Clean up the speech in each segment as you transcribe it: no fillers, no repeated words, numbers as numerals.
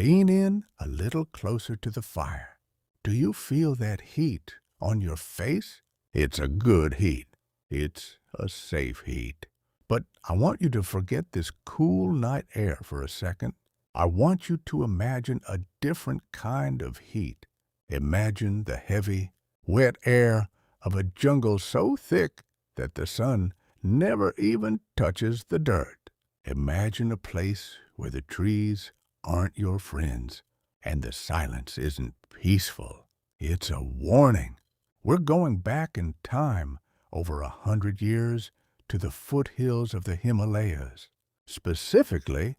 Lean in a little closer to the fire. Do you feel that heat on your face? It's a good heat. It's a safe heat. But I want you to forget this cool night air for a second. I want you to imagine a different kind of heat. Imagine the heavy, wet air of a jungle so thick that the sun never even touches the dirt. Imagine a place where the trees aren't your friends and the silence isn't peaceful. It's a warning. We're going back in time over 100 years to the foothills of the Himalayas, specifically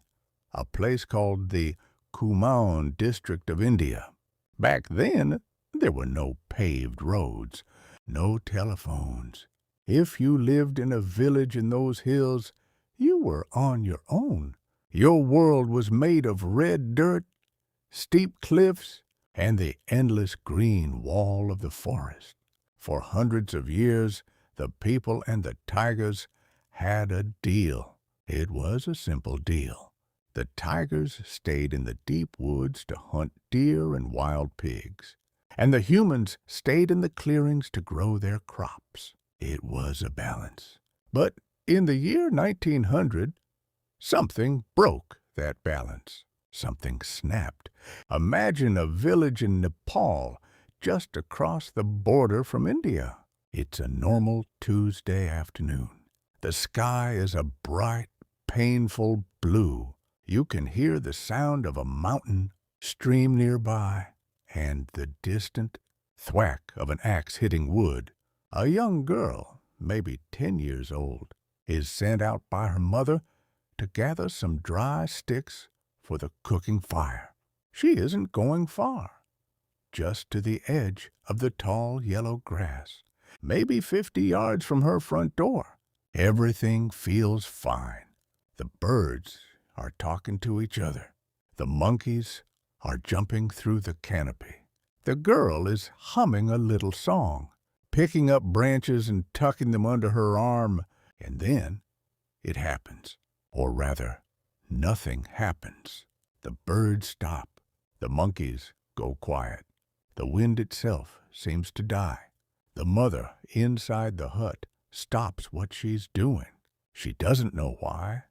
a place called the Kumaon district of India. Back then, there were no paved roads, no telephones. If you lived in a village in those hills, you were on your own. Your world was made of red dirt, steep cliffs, and the endless green wall of the forest. For hundreds of years, the people and the tigers had a deal. It was a simple deal. The tigers stayed in the deep woods to hunt deer and wild pigs, and the humans stayed in the clearings to grow their crops. It was a balance. But in the year 1900, something broke that balance. Something snapped. Imagine a village in Nepal just across the border from India. It's a normal Tuesday afternoon. The sky is a bright, painful blue. You can hear the sound of a mountain stream nearby and the distant thwack of an axe hitting wood. A young girl, maybe 10 years old, is sent out by her mother to gather some dry sticks for the cooking fire. She isn't going far, just to the edge of the tall yellow grass, maybe 50 yards from her front door. Everything feels fine. The birds are talking to each other. The monkeys are jumping through the canopy. The girl is humming a little song, picking up branches and tucking them under her arm, and then it happens. Or rather, nothing happens. The birds stop. The monkeys go quiet. The wind itself seems to die. The mother inside the hut stops what she's doing. She doesn't know why,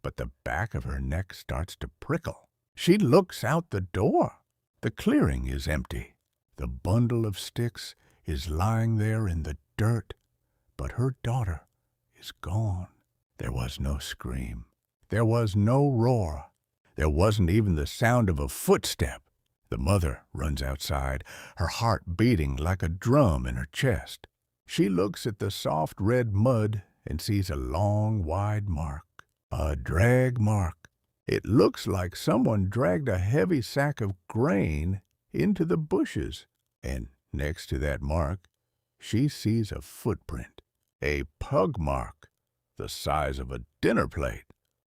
but the back of her neck starts to prickle. She looks out the door. The clearing is empty. The bundle of sticks is lying there in the dirt, but her daughter is gone. There was no scream. There was no roar. There wasn't even the sound of a footstep. The mother runs outside, her heart beating like a drum in her chest. She looks at the soft red mud and sees a long, wide mark. A drag mark. It looks like someone dragged a heavy sack of grain into the bushes. And next to that mark, she sees a footprint. A pug mark, the size of a dinner plate.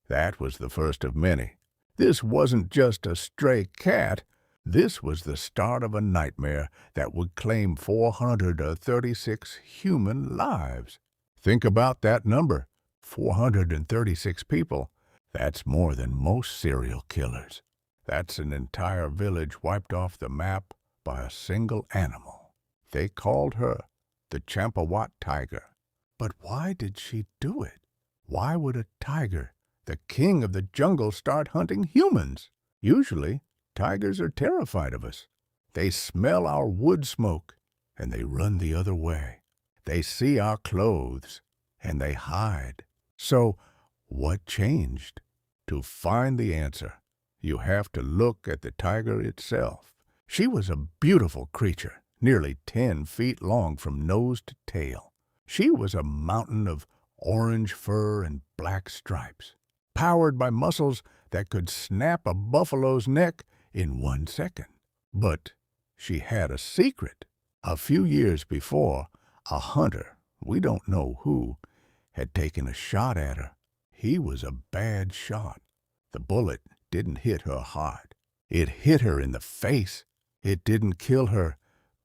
That was the first of many. This wasn't just a stray cat. This was the start of a nightmare that would claim 436 human lives. Think about that number, 436 people. That's more than most serial killers. That's an entire village wiped off the map by a single animal. They called her the Champawat Tiger. But why did she do it? Why would a tiger, the king of the jungle, start hunting humans? Usually, tigers are terrified of us. They smell our wood smoke, and they run the other way. They see our clothes, and they hide. So, what changed? To find the answer, you have to look at the tiger itself. She was a beautiful creature, nearly 10 feet long from nose to tail. She was a mountain of orange fur and black stripes, powered by muscles that could snap a buffalo's neck in 1 second. But she had a secret. A few years before, a hunter, we don't know who, had taken a shot at her. He was a bad shot. The bullet didn't hit her hard. It hit her in the face. It didn't kill her,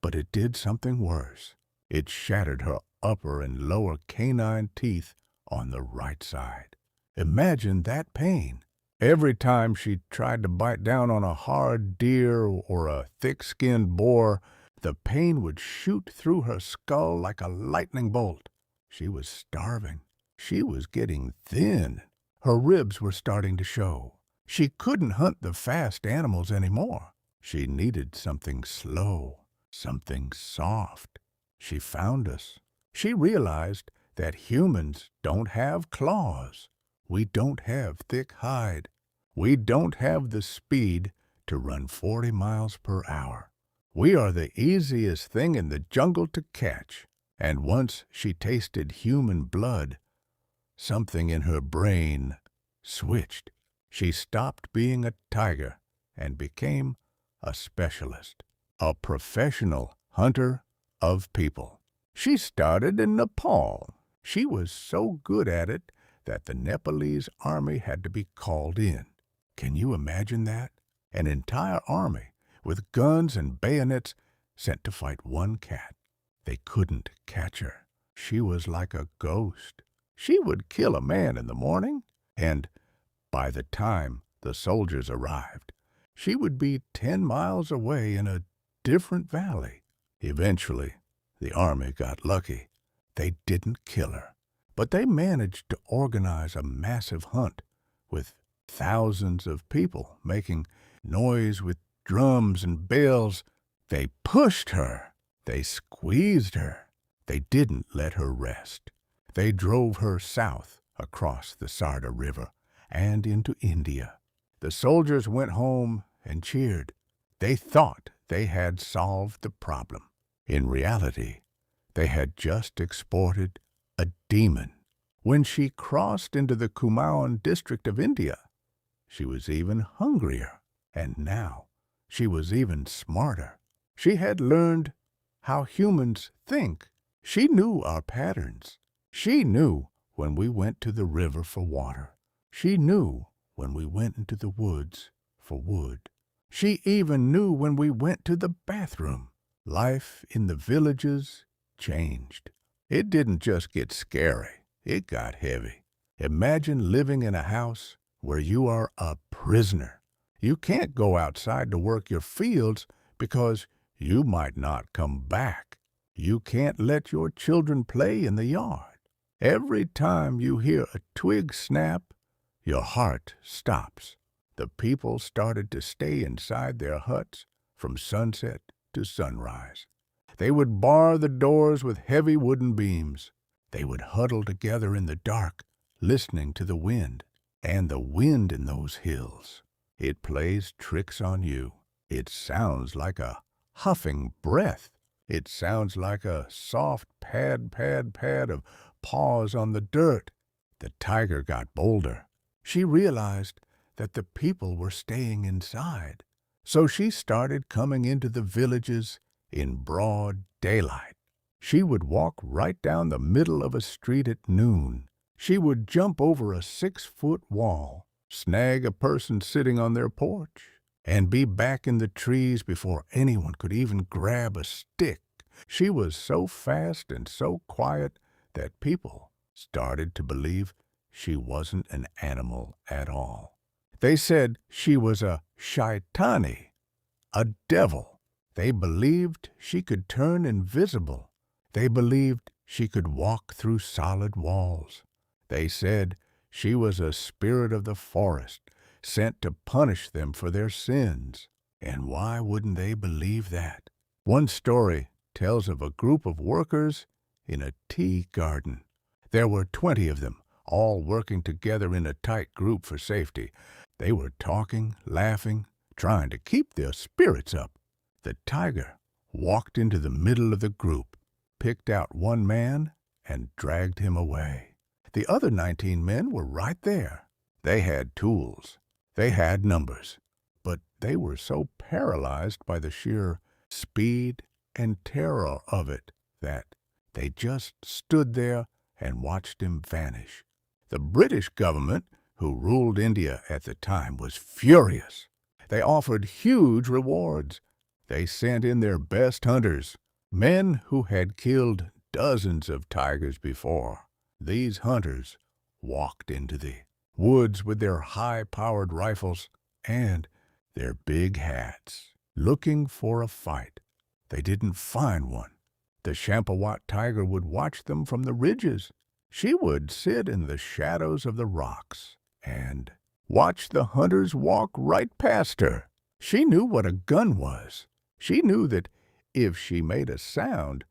but it did something worse. It shattered her upper and lower canine teeth on the right side. Imagine that pain. Every time she tried to bite down on a hard deer or a thick-skinned boar, the pain would shoot through her skull like a lightning bolt. She was starving. She was getting thin. Her ribs were starting to show. She couldn't hunt the fast animals anymore. She needed something slow, something soft. She found us. She realized that humans don't have claws. We don't have thick hide. We don't have the speed to run 40 miles per hour. We are the easiest thing in the jungle to catch. And once she tasted human blood, something in her brain switched. She stopped being a tiger and became a specialist, a professional hunter of people. She started in Nepal. She was so good at it that the Nepalese army had to be called in. Can you imagine that? An entire army with guns and bayonets sent to fight one cat. They couldn't catch her. She was like a ghost. She would kill a man in the morning, and by the time the soldiers arrived, she would be 10 miles away in a different valley. Eventually, the army got lucky. They didn't kill her, but they managed to organize a massive hunt with thousands of people making noise with drums and bells. They pushed her. They squeezed her. They didn't let her rest. They drove her south across the Sarda River and into India. The soldiers went home and cheered. They thought they had solved the problem. In reality, they had just exported a demon. When she crossed into the Kumaon district of India, she was even hungrier, and now she was even smarter. She had learned how humans think. She knew our patterns. She knew when we went to the river for water. She knew when we went into the woods for wood. She even knew when we went to the bathroom. Life in the villages changed. It didn't just get scary. It got heavy. Imagine living in a house where you are a prisoner. You can't go outside to work your fields because you might not come back. You can't let your children play in the yard. Every time you hear a twig snap, your heart stops. The people started to stay inside their huts from sunset to sunrise. They would bar the doors with heavy wooden beams. They would huddle together in the dark, listening to the wind. And the wind in those hills, it plays tricks on you. It sounds like a huffing breath. It sounds like a soft pad of paws on the dirt. The tiger got bolder. She realized that the people were staying inside. So she started coming into the villages in broad daylight. She would walk right down the middle of a street at noon. She would jump over a 6-foot wall, snag a person sitting on their porch, and be back in the trees before anyone could even grab a stick. She was so fast and so quiet that people started to believe she wasn't an animal at all. They said she was a shaitani, a devil. They believed she could turn invisible. They believed she could walk through solid walls. They said she was a spirit of the forest, sent to punish them for their sins. And why wouldn't they believe that? One story tells of a group of workers in a tea garden. There were 20 of them, all working together in a tight group for safety. They were talking, laughing, trying to keep their spirits up. The tiger walked into the middle of the group, picked out one man, and dragged him away. The other 19 men were right there. They had tools. They had numbers. But they were so paralyzed by the sheer speed and terror of it that they just stood there and watched him vanish. The British government, who ruled India at the time, was furious. They offered huge rewards. They sent in their best hunters, men who had killed dozens of tigers before. These hunters walked into the woods with their high-powered rifles and their big hats, looking for a fight. They didn't find one. The Champawat Tiger would watch them from the ridges. She would sit in the shadows of the rocks and watch the hunters walk right past her. She knew what a gun was. She knew that if she made a sound,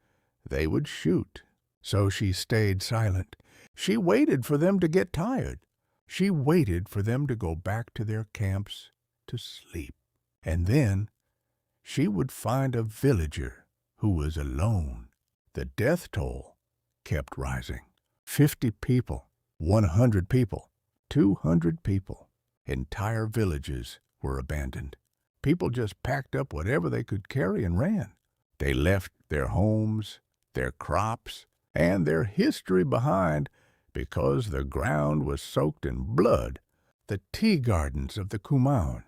they would shoot. So she stayed silent. She waited for them to get tired. She waited for them to go back to their camps to sleep. And then she would find a villager who was alone. The death toll kept rising. 50 people, 100 people, 200 people. Entire villages were abandoned. People just packed up whatever they could carry and ran. They left their homes, their crops, and their history behind because the ground was soaked in blood. The tea gardens of the Kumaun,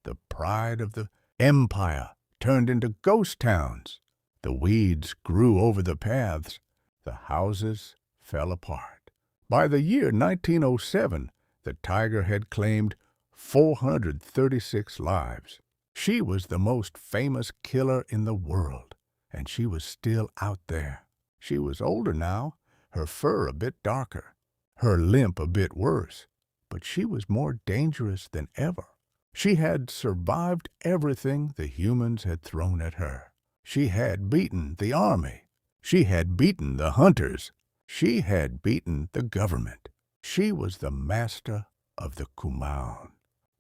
the pride of the empire, turned into ghost towns. The weeds grew over the paths. The houses fell apart. By the year 1907, the tiger had claimed 436 lives. She was the most famous killer in the world, and she was still out there. She was older now, her fur a bit darker, her limp a bit worse, but she was more dangerous than ever. She had survived everything the humans had thrown at her. She had beaten the army. She had beaten the hunters. She had beaten the government. She was the master of the Kumaun.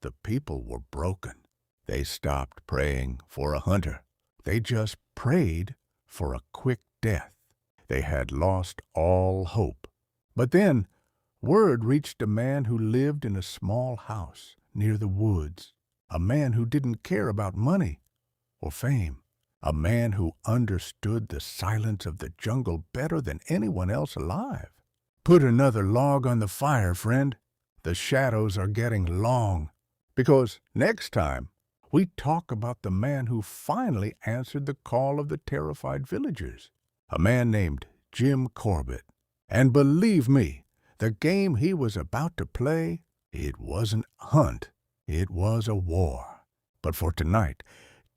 The people were broken. They stopped praying for a hunter. They just prayed for a quick death. They had lost all hope. But then, word reached a man who lived in a small house near the woods, a man who didn't care about money or fame, a man who understood the silence of the jungle better than anyone else alive. Put another log on the fire, friend. The shadows are getting long, because next time we talk about the man who finally answered the call of the terrified villagers, a man named Jim Corbett. And believe me, the game he was about to play, it wasn't a hunt, it was a war. But for tonight,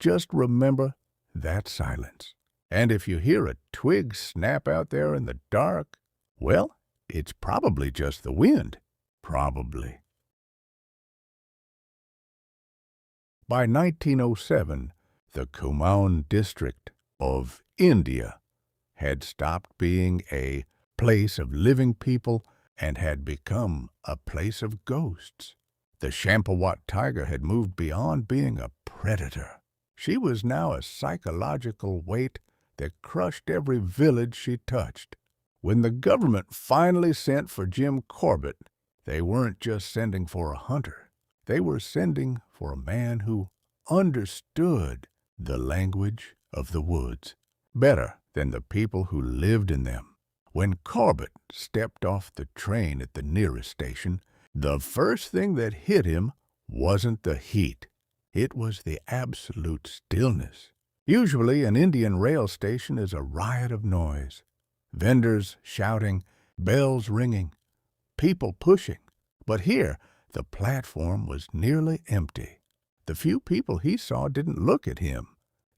just remember that silence. And if you hear a twig snap out there in the dark, well, it's probably just the wind. Probably. By 1907, the Kumaun district of India had stopped being a place of living people and had become a place of ghosts. The Champawat tiger had moved beyond being a predator. She was now a psychological weight that crushed every village she touched. When the government finally sent for Jim Corbett, they weren't just sending for a hunter. They were sending for a man who understood the language of the woods better than the people who lived in them. When Corbett stepped off the train at the nearest station, the first thing that hit him wasn't the heat. It was the absolute stillness. Usually an Indian rail station is a riot of noise. Vendors shouting, bells ringing, people pushing. But here, the platform was nearly empty. The few people he saw didn't look at him.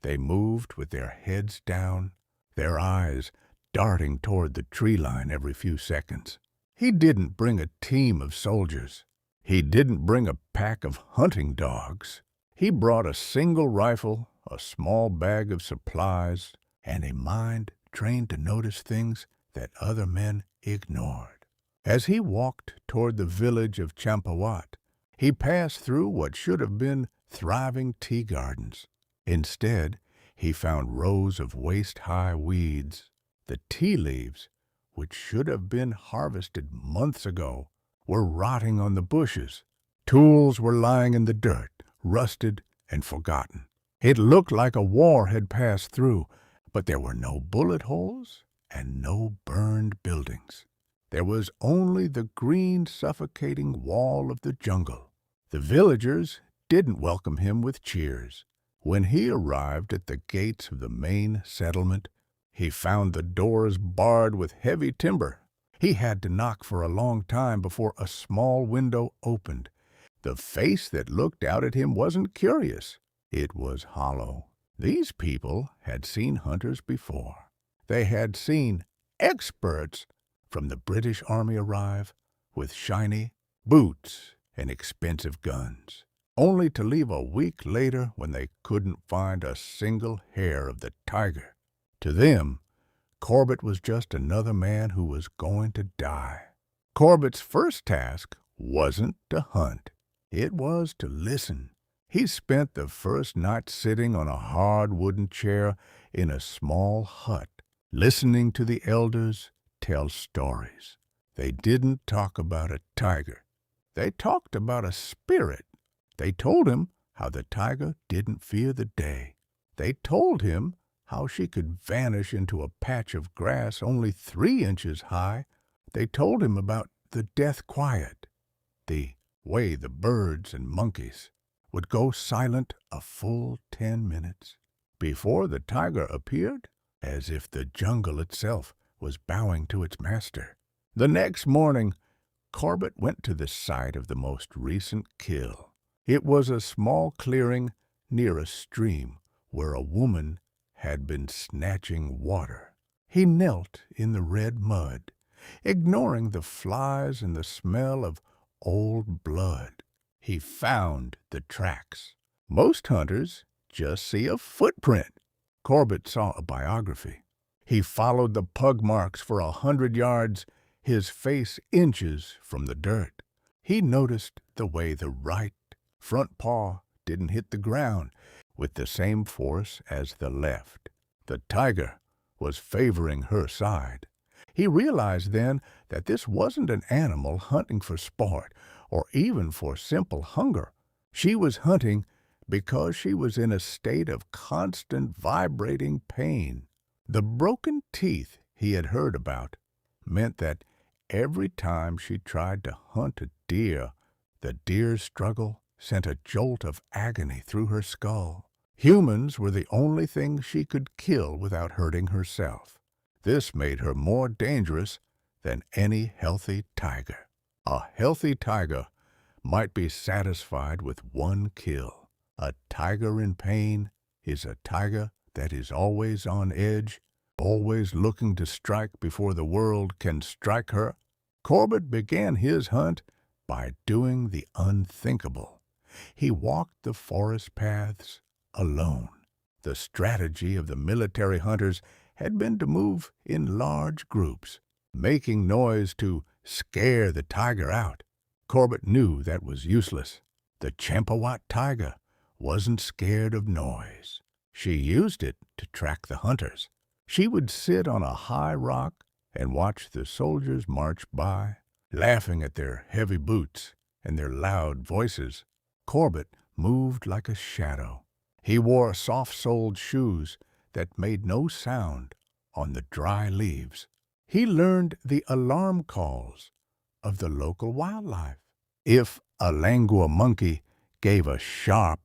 They moved with their heads down, their eyes darting toward the tree line every few seconds. He didn't bring a team of soldiers. He didn't bring a pack of hunting dogs. He brought a single rifle, a small bag of supplies, and a mind trained to notice things that other men ignored. As he walked toward the village of Champawat, he passed through what should have been thriving tea gardens. Instead, he found rows of waist-high weeds. The tea leaves, which should have been harvested months ago, were rotting on the bushes. Tools were lying in the dirt, rusted and forgotten. It looked like a war had passed through, but there were no bullet holes and no burned buildings. There was only the green, suffocating wall of the jungle. The villagers didn't welcome him with cheers. When he arrived at the gates of the main settlement, he found the doors barred with heavy timber. He had to knock for a long time before a small window opened. The face that looked out at him wasn't curious. It was hollow. These people had seen hunters before. They had seen experts from the British Army arrive with shiny boots and expensive guns, only to leave a week later when they couldn't find a single hair of the tiger. To them, Corbett was just another man who was going to die. Corbett's first task wasn't to hunt. It was to listen. He spent the first night sitting on a hard wooden chair in a small hut, listening to the elders tell stories. They didn't talk about a tiger. They talked about a spirit. They told him how the tiger didn't fear the day. They told him how she could vanish into a patch of grass only 3 inches high. They told him about the death quiet, the way the birds and monkeys would go silent a full 10 minutes before the tiger appeared, as if the jungle itself was bowing to its master. The next morning, Corbett went to the site of the most recent kill. It was a small clearing near a stream where a woman had been snatching water. He knelt in the red mud, ignoring the flies and the smell of old blood. He found the tracks. Most hunters just see a footprint. Corbett saw a biography. He followed the pug marks for 100 yards, his face inches from the dirt. He noticed the way the right front paw didn't hit the ground with the same force as the left. The tiger was favoring her side. He realized then that this wasn't an animal hunting for sport or even for simple hunger. She was hunting because she was in a state of constant vibrating pain. The broken teeth he had heard about meant that every time she tried to hunt a deer, the deer's struggle sent a jolt of agony through her skull. Humans were the only thing she could kill without hurting herself. This made her more dangerous than any healthy tiger. A healthy tiger might be satisfied with 1 kill. A tiger in pain is a tiger that is always on edge, always looking to strike before the world can strike her. Corbett began his hunt by doing the unthinkable. He walked the forest paths alone. The strategy of the military hunters had been to move in large groups, making noise to scare the tiger out. Corbett knew that was useless. The Champawat Tiger wasn't scared of noise. She used it to track the hunters. She would sit on a high rock and watch the soldiers march by, laughing at their heavy boots and their loud voices. Corbett moved like a shadow. He wore soft-soled shoes that made no sound on the dry leaves. He learned the alarm calls of the local wildlife. If a langur monkey gave a sharp,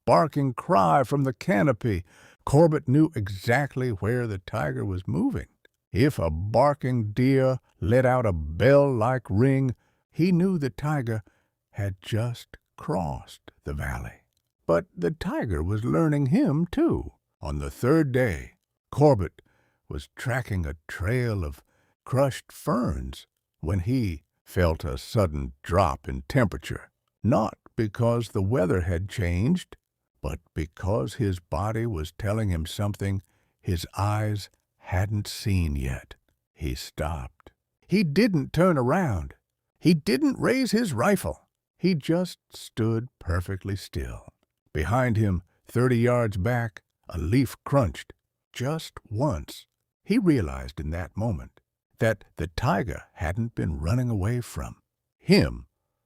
barking cry from the canopy, Corbett knew exactly where the tiger was moving. If a barking deer let out a bell-like ring, he knew the tiger had just crossed the valley. But the tiger was learning him, too. On the 3rd day, Corbett was tracking a trail of crushed ferns when he felt a sudden drop in temperature. Not because the weather had changed, but because his body was telling him something his eyes hadn't seen yet. He stopped. He didn't turn around. He didn't raise his rifle. He just stood perfectly still. Behind him, 30 yards back, a leaf crunched. Just once. He realized in that moment that the tiger hadn't been running away from him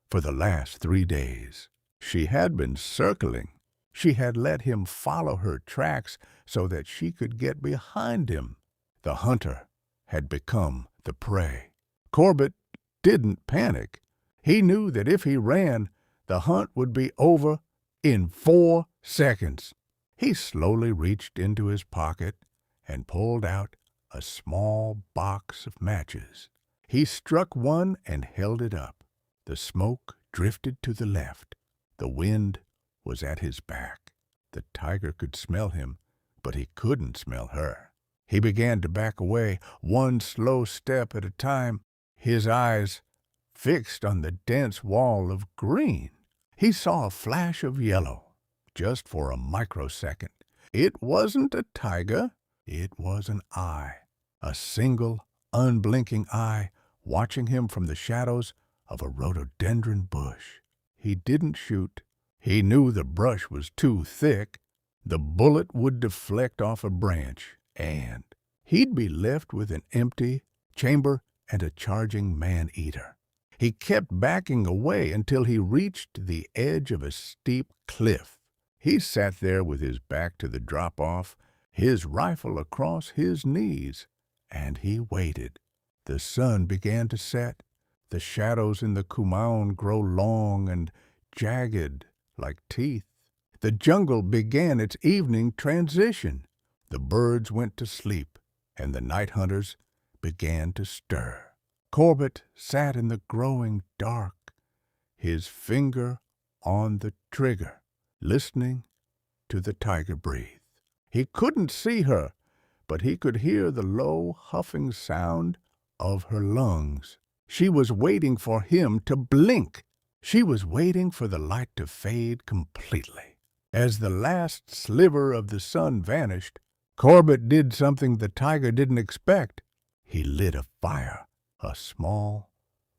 for the last 3 days. She had been circling. She had let him follow her tracks so that she could get behind him. The hunter had become the prey. Corbett didn't panic. He knew that if he ran, the hunt would be over in 4 seconds. He slowly reached into his pocket and pulled out a small box of matches. He struck one and held it up. The smoke drifted to the left. The wind was at his back. The tiger could smell him, but he couldn't smell her. He began to back away, one slow step at a time, his eyes fixed on the dense wall of green. He saw a flash of yellow, just for a microsecond. It wasn't a tiger, it was an eye, a single, unblinking eye watching him from the shadows of a rhododendron bush. He didn't shoot. He knew the brush was too thick. The bullet would deflect off a branch, and he'd be left with an empty chamber and a charging man-eater. He kept backing away until he reached the edge of a steep cliff. He sat there with his back to the drop-off, his rifle across his knees, and he waited. The sun began to set. The shadows in the kumaun grow long and jagged like teeth. The jungle began its evening transition. The birds went to sleep, and the night hunters began to stir. Corbett sat in the growing dark, his finger on the trigger, listening to the tiger breathe. He couldn't see her, but he could hear the low, huffing sound of her lungs. She was waiting for him to blink. She was waiting for the light to fade completely. As the last sliver of the sun vanished, Corbett did something the tiger didn't expect. He lit a fire, a small,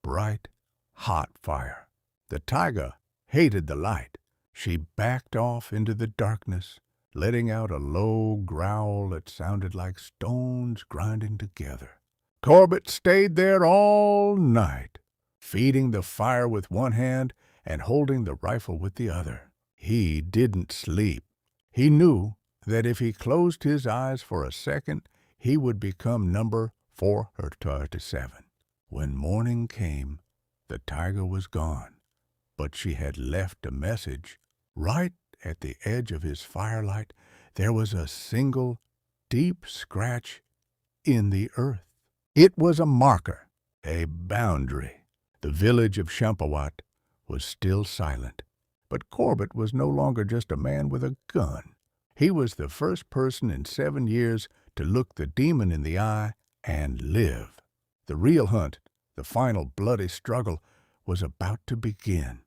bright, hot fire. The tiger hated the light. She backed off into the darkness, letting out a low growl that sounded like stones grinding together. Corbett stayed there all night, feeding the fire with one hand and holding the rifle with the other. He didn't sleep. He knew that if he closed his eyes for a second, he would become number 437. When morning came, the tiger was gone, but she had left a message. Right at the edge of his firelight, there was a single, deep scratch in the earth. It was a marker, a boundary. The village of Champawat was still silent, but Corbett was no longer just a man with a gun. He was the first person in 7 years to look the demon in the eye and live. The real hunt, the final bloody struggle, was about to begin.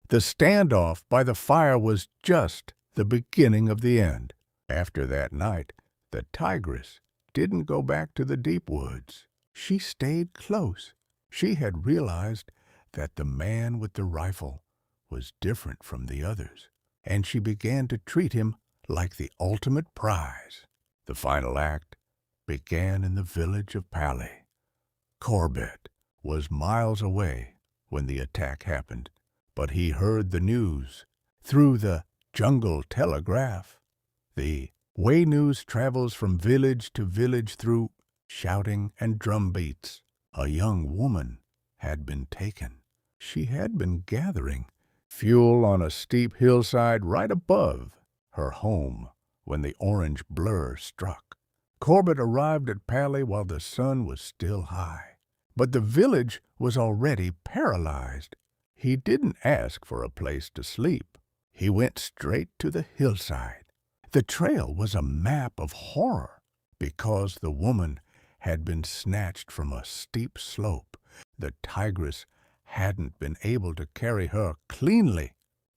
The standoff by the fire was just the beginning of the end. After that night, the tigress didn't go back to the deep woods. She stayed close. She had realized that the man with the rifle was different from the others, and she began to treat him like the ultimate prize. The final act began in the village of Pali. Corbett was miles away when the attack happened, but he heard the news through the jungle telegraph. The way news travels from village to village through shouting and drum beats. A young woman had been taken. She had been gathering fuel on a steep hillside right above her home when the orange blur struck. Corbett arrived at Pali while the sun was still high, but the village was already paralyzed. He didn't ask for a place to sleep. He went straight to the hillside. The trail was a map of horror because the woman had been snatched from a steep slope. The tigress hadn't been able to carry her cleanly.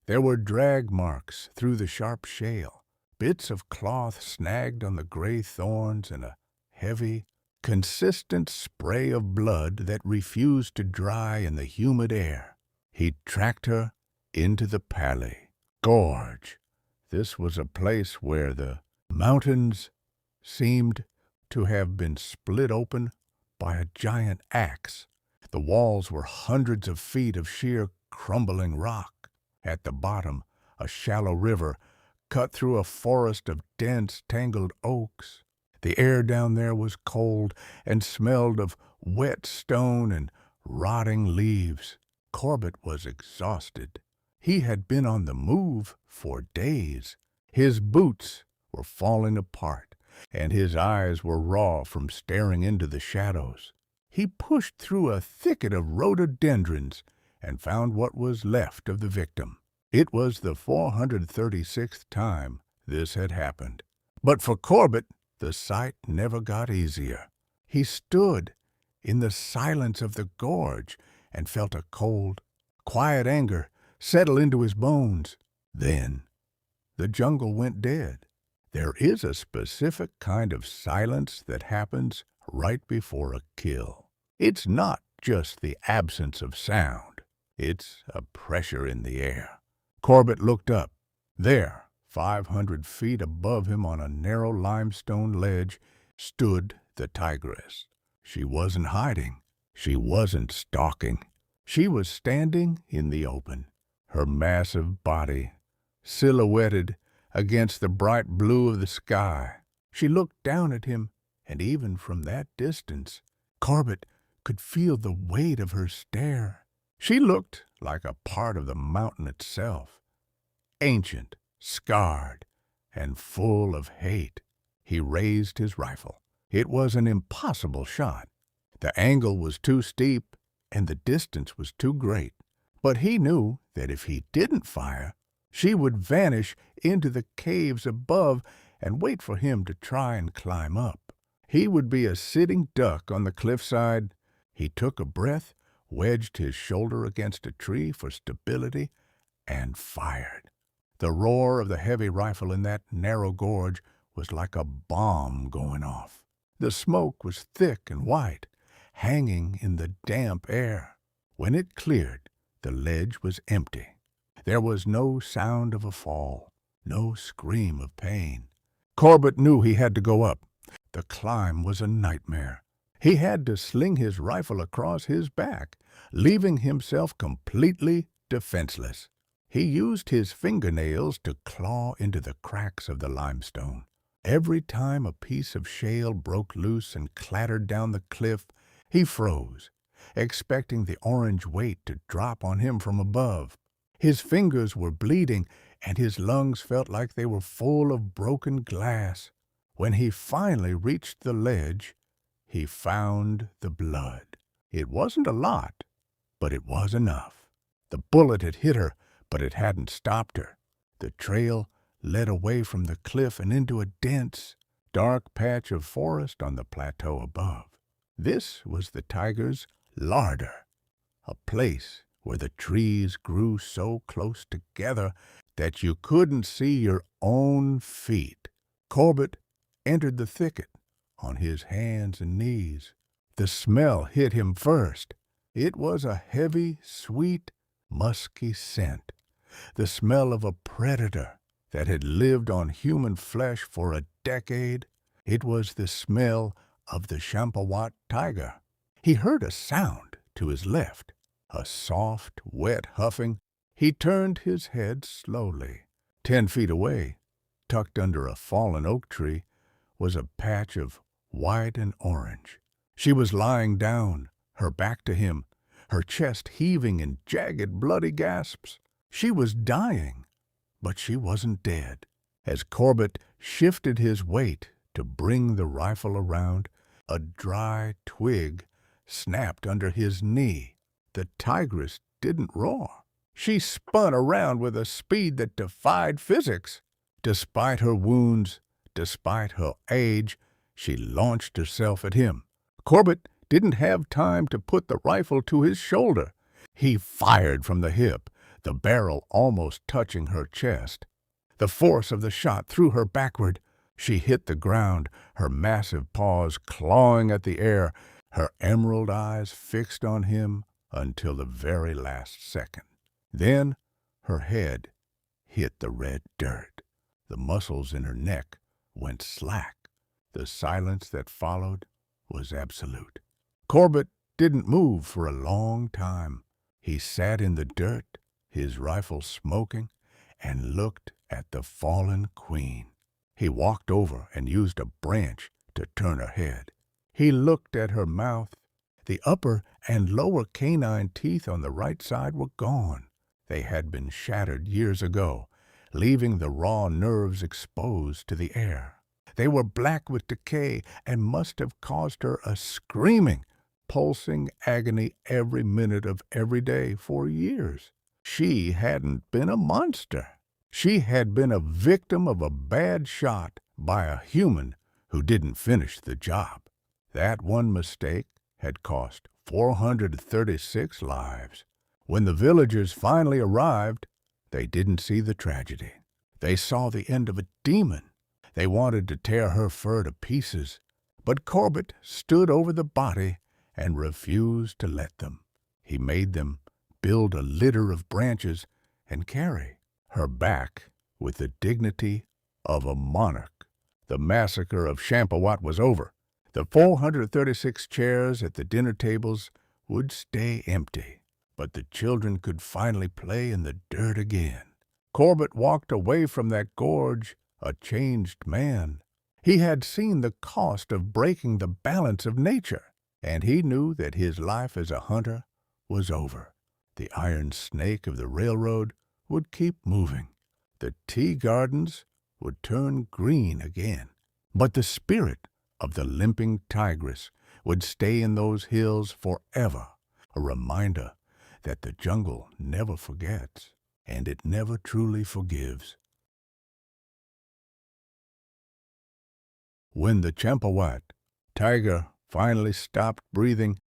There were drag marks through the sharp shale, bits of cloth snagged on the gray thorns, and a heavy, consistent spray of blood that refused to dry in the humid air. He tracked her into the Pali Gorge. This was a place where the mountains seemed to have been split open by a giant axe. The walls were hundreds of feet of sheer crumbling rock. At the bottom, a shallow river cut through a forest of dense, tangled oaks. The air down there was cold and smelled of wet stone and rotting leaves. Corbett was exhausted. He had been on the move for days. His boots were falling apart. and his eyes were raw from staring into the shadows. He pushed through a thicket of rhododendrons and found what was left of the victim. It was the 436th time this had happened. But for Corbett, the sight never got easier. He stood in the silence of the gorge and felt a cold, quiet anger settle into his bones. Then the jungle went dead. There is a specific kind of silence that happens right before a kill. It's not just the absence of sound. It's a pressure in the air. Corbett looked up. There, 500 feet above him on a narrow limestone ledge, stood the tigress. She wasn't hiding. She wasn't stalking. She was standing in the open, her massive body silhouetted against the bright blue of the sky. She looked down at him, and even from that distance, Corbett could feel the weight of her stare. She looked like a part of the mountain itself, ancient, scarred, and full of hate. He raised his rifle. It was an impossible shot. The angle was too steep, and the distance was too great. But he knew that if he didn't fire, she would vanish into the caves above and wait for him to try and climb up. He would be a sitting duck on the cliffside. He took a breath, wedged his shoulder against a tree for stability, and fired. The roar of the heavy rifle in that narrow gorge was like a bomb going off. The smoke was thick and white, hanging in the damp air. When it cleared, the ledge was empty. There was no sound of a fall, no scream of pain. Corbett knew he had to go up. The climb was a nightmare. He had to sling his rifle across his back, leaving himself completely defenseless. He used his fingernails to claw into the cracks of the limestone. Every time a piece of shale broke loose and clattered down the cliff, he froze, expecting the orange weight to drop on him from above. His fingers were bleeding, and his lungs felt like they were full of broken glass. When he finally reached the ledge, he found the blood. It wasn't a lot, but it was enough. The bullet had hit her, but it hadn't stopped her. The trail led away from the cliff and into a dense, dark patch of forest on the plateau above. This was the tiger's larder, a place where the trees grew so close together that you couldn't see your own feet. Corbett entered the thicket on his hands and knees. The smell hit him first. It was a heavy, sweet, musky scent, the smell of a predator that had lived on human flesh for a decade. It was the smell of the Champawat Tiger. He heard a sound to his left, a soft, wet huffing. He turned his head slowly. 10 feet away, tucked under a fallen oak tree, was a patch of white and orange. She was lying down, her back to him, her chest heaving in jagged, bloody gasps. She was dying, but she wasn't dead. As Corbett shifted his weight to bring the rifle around, a dry twig snapped under his knee. The tigress didn't roar. She spun around with a speed that defied physics. Despite her wounds, despite her age, she launched herself at him. Corbett didn't have time to put the rifle to his shoulder. He fired from the hip, the barrel almost touching her chest. The force of the shot threw her backward. She hit the ground, her massive paws clawing at the air, her emerald eyes fixed on him until the very last second. Then her head hit the red dirt. The muscles in her neck went slack. The silence that followed was absolute. Corbett didn't move for a long time. He sat in the dirt, his rifle smoking, and looked at the fallen queen. He walked over and used a branch to turn her head. He looked at her mouth. The upper and lower canine teeth on the right side were gone. They had been shattered years ago, leaving the raw nerves exposed to the air. They were black with decay and must have caused her a screaming, pulsing agony every minute of every day for years. She hadn't been a monster. She had been a victim of a bad shot by a human who didn't finish the job. That one mistake had cost 436 lives. When the villagers finally arrived, they didn't see the tragedy. They saw the end of a demon. They wanted to tear her fur to pieces, but Corbett stood over the body and refused to let them. He made them build a litter of branches and carry her back with the dignity of a monarch. The massacre of Champawat was over. The 436 chairs at the dinner tables would stay empty, but the children could finally play in the dirt again. Corbett walked away from that gorge a changed man. He had seen the cost of breaking the balance of nature, and he knew that his life as a hunter was over. The iron snake of the railroad would keep moving. The tea gardens would turn green again. But the spirit of the limping tigress would stay in those hills forever, a reminder that the jungle never forgets, and it never truly forgives. When the Champawat Tiger finally stopped breathing,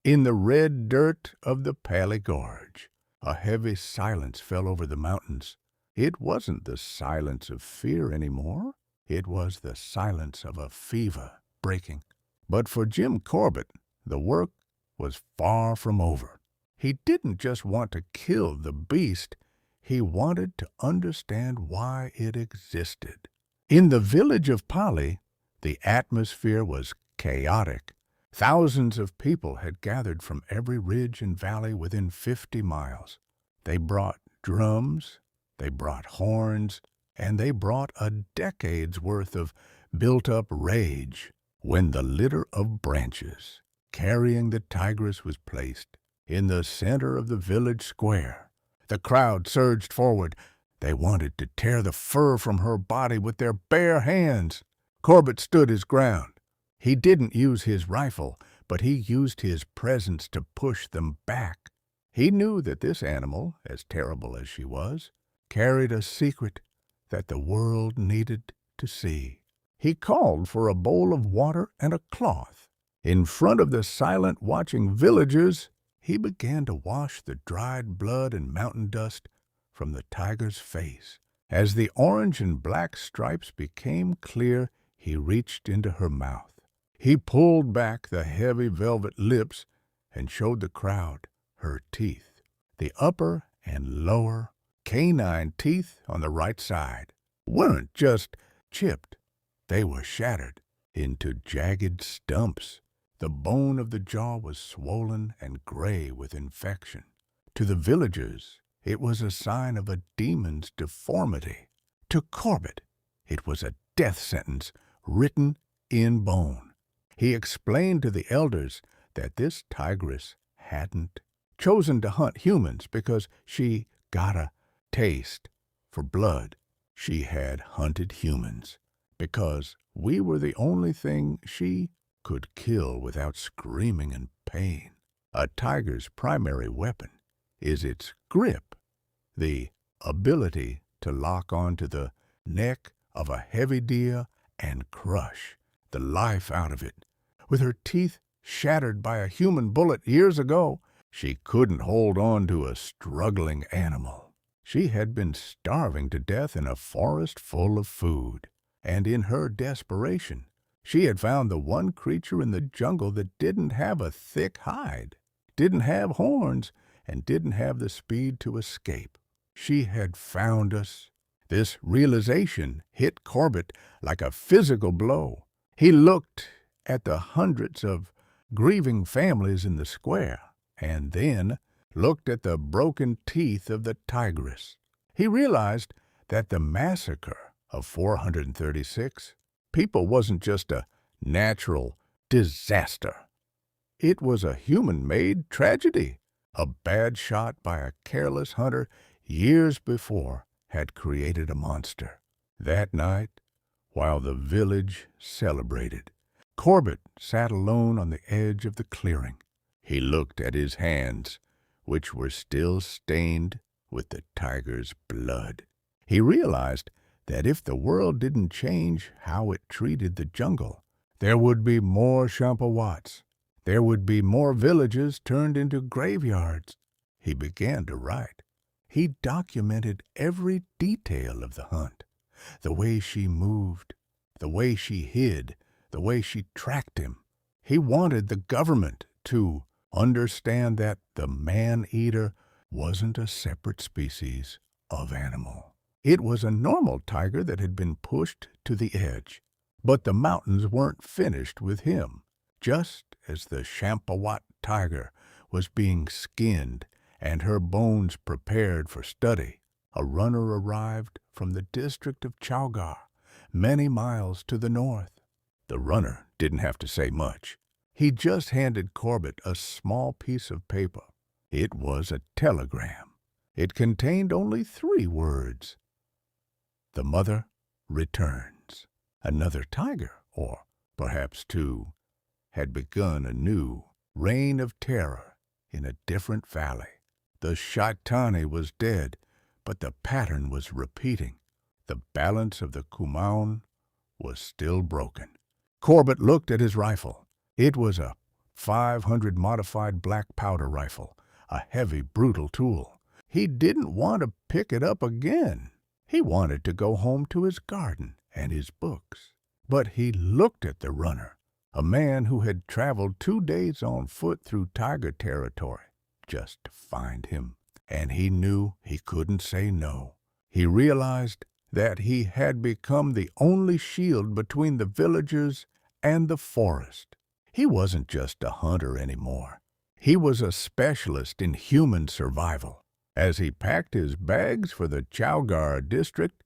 in the red dirt of the Pali Gorge, a heavy silence fell over the mountains. It wasn't the silence of fear anymore. It was the silence of a fever breaking. But for Jim Corbett, the work was far from over. He didn't just want to kill the beast. He wanted to understand why it existed. In the village of Pali, the atmosphere was chaotic. Thousands of people had gathered from every ridge and valley within 50 miles. They brought drums, they brought horns, and they brought a decade's worth of built-up rage. When the litter of branches carrying the tigress was placed in the center of the village square, the crowd surged forward. They wanted to tear the fur from her body with their bare hands. Corbett stood his ground. He didn't use his rifle, but he used his presence to push them back. He knew that this animal, as terrible as she was, carried a secret that the world needed to see. He called for a bowl of water and a cloth. In front of the silent, watching villagers, he began to wash the dried blood and mountain dust from the tiger's face. As the orange and black stripes became clear, he reached into her mouth. He pulled back the heavy velvet lips and showed the crowd her teeth. The upper and lower canine teeth on the right side weren't just chipped. They were shattered into jagged stumps. The bone of the jaw was swollen and gray with infection. To the villagers, it was a sign of a demon's deformity. To Corbett, it was a death sentence written in bone. He explained to the elders that this tigress hadn't chosen to hunt humans because she got a taste for blood. She had hunted humans because we were the only thing she could kill without screaming in pain. A tiger's primary weapon is its grip, the ability to lock onto the neck of a heavy deer and crush the life out of it. With her teeth shattered by a human bullet years ago, she couldn't hold on to a struggling animal. She had been starving to death in a forest full of food, and in her desperation, she had found the one creature in the jungle that didn't have a thick hide, didn't have horns, and didn't have the speed to escape. She had found us. This realization hit Corbett like a physical blow. He looked at the hundreds of grieving families in the square, and then looked at the broken teeth of the tigress. He realized that the massacre of 436 people wasn't just a natural disaster. It was a human-made tragedy. A bad shot by a careless hunter years before had created a monster. That night, while the village celebrated. Corbett sat alone on the edge of the clearing. He looked at his hands, which were still stained with the tiger's blood. He realized that if the world didn't change how it treated the jungle, there would be more Champawats. There would be more villages turned into graveyards. He began to write. He documented every detail of the hunt, the way she moved, the way she hid, the way she tracked him. He wanted the government to understand that the man-eater wasn't a separate species of animal. It was a normal tiger that had been pushed to the edge. But the mountains weren't finished with him. Just as the Champawat Tiger was being skinned and her bones prepared for study, a runner arrived from the district of Chowgar, many miles to the north. The runner didn't have to say much. He just handed Corbett a small piece of paper. It was a telegram. It contained only 3 words. The mother returns. Another tiger, or perhaps 2, had begun a new reign of terror in a different valley. The Shaitani was dead, but the pattern was repeating. The balance of the Kumaun was still broken. Corbett looked at his rifle. It was a 500 modified black powder rifle, a heavy, brutal tool. He didn't want to pick it up again. He wanted to go home to his garden and his books. But he looked at the runner, a man who had traveled 2 days on foot through tiger territory just to find him, and he knew he couldn't say no. He realized that he had become the only shield between the villagers and the forest. He wasn't just a hunter anymore. He was a specialist in human survival. As he packed his bags for the Chowgar district,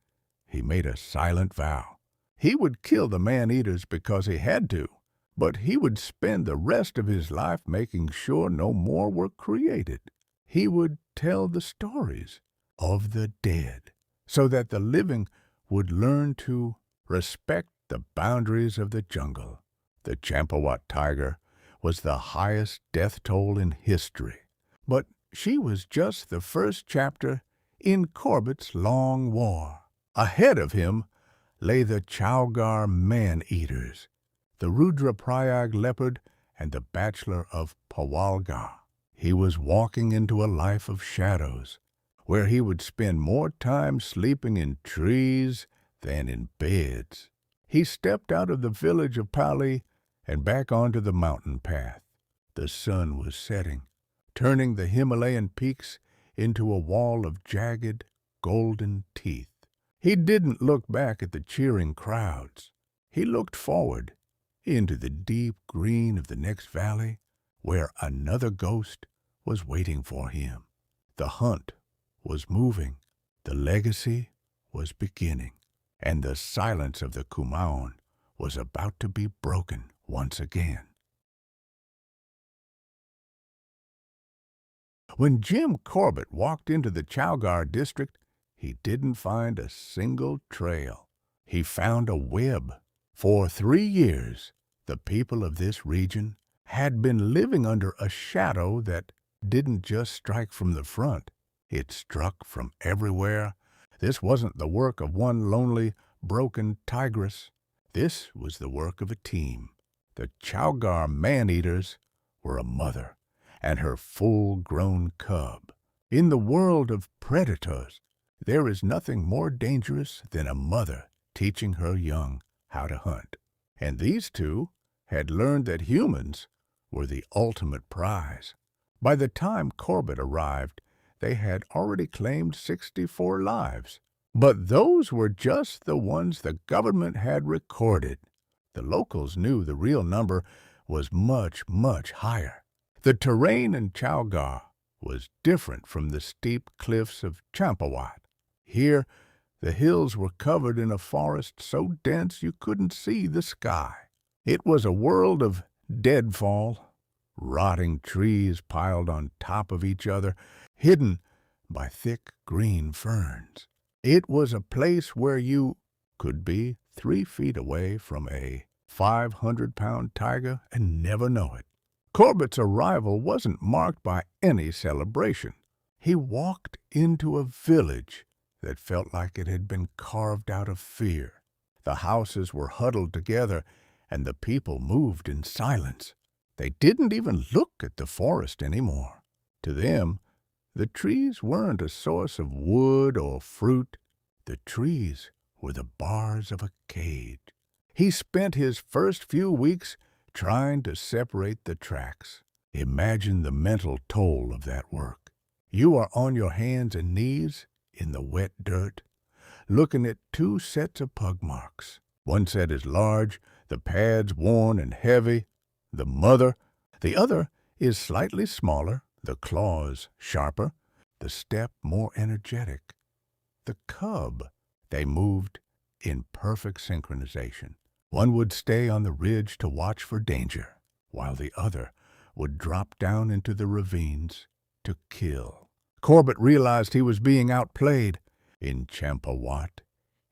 he made a silent vow. He would kill the man-eaters because he had to, but he would spend the rest of his life making sure no more were created. He would tell the stories of the dead so that the living would learn to respect the boundaries of the jungle. The Champawat Tiger was the highest death toll in history, but she was just the first chapter in Corbett's long war. Ahead of him lay the Chowgar man-eaters, the Rudraprayag leopard and the bachelor of Pawalga. He was walking into a life of shadows, where he would spend more time sleeping in trees than in beds. He stepped out of the village of Pali and back onto the mountain path. The sun was setting, turning the Himalayan peaks into a wall of jagged, golden teeth. He didn't look back at the cheering crowds. He looked forward into the deep green of the next valley, where another ghost was waiting for him. The hunt was moving, the legacy was beginning, and the silence of the Kumaun was about to be broken once again. When Jim Corbett walked into the Chowgar district, he didn't find a single trail. He found a web. For 3 years, the people of this region had been living under a shadow that didn't just strike from the front. It struck from everywhere. This wasn't the work of one lonely, broken tigress. This was the work of a team. The Chowgar man-eaters were a mother and her full-grown cub. In the world of predators, there is nothing more dangerous than a mother teaching her young how to hunt. And these two had learned that humans were the ultimate prize. By the time Corbett arrived, they had already claimed 64 lives. But those were just the ones the government had recorded. The locals knew the real number was much, much higher. The terrain in Chowgar was different from the steep cliffs of Champawat. Here, the hills were covered in a forest so dense you couldn't see the sky. It was a world of deadfall, rotting trees piled on top of each other, hidden by thick green ferns. It was a place where you could be 3 feet away from a 500-pound tiger and never know it. Corbett's arrival wasn't marked by any celebration. He walked into a village that felt like it had been carved out of fear. The houses were huddled together, and the people moved in silence. They didn't even look at the forest anymore. To them, the trees weren't a source of wood or fruit. The trees were the bars of a cage. He spent his first few weeks trying to separate the tracks. Imagine the mental toll of that work. You are on your hands and knees in the wet dirt, looking at 2 sets of pug marks. One set is large, the pads worn and heavy, the mother. The other is slightly smaller, the claws sharper, the step more energetic. The cub. They moved in perfect synchronization. One would stay on the ridge to watch for danger, while the other would drop down into the ravines to kill. Corbett realized he was being outplayed. In Champawat,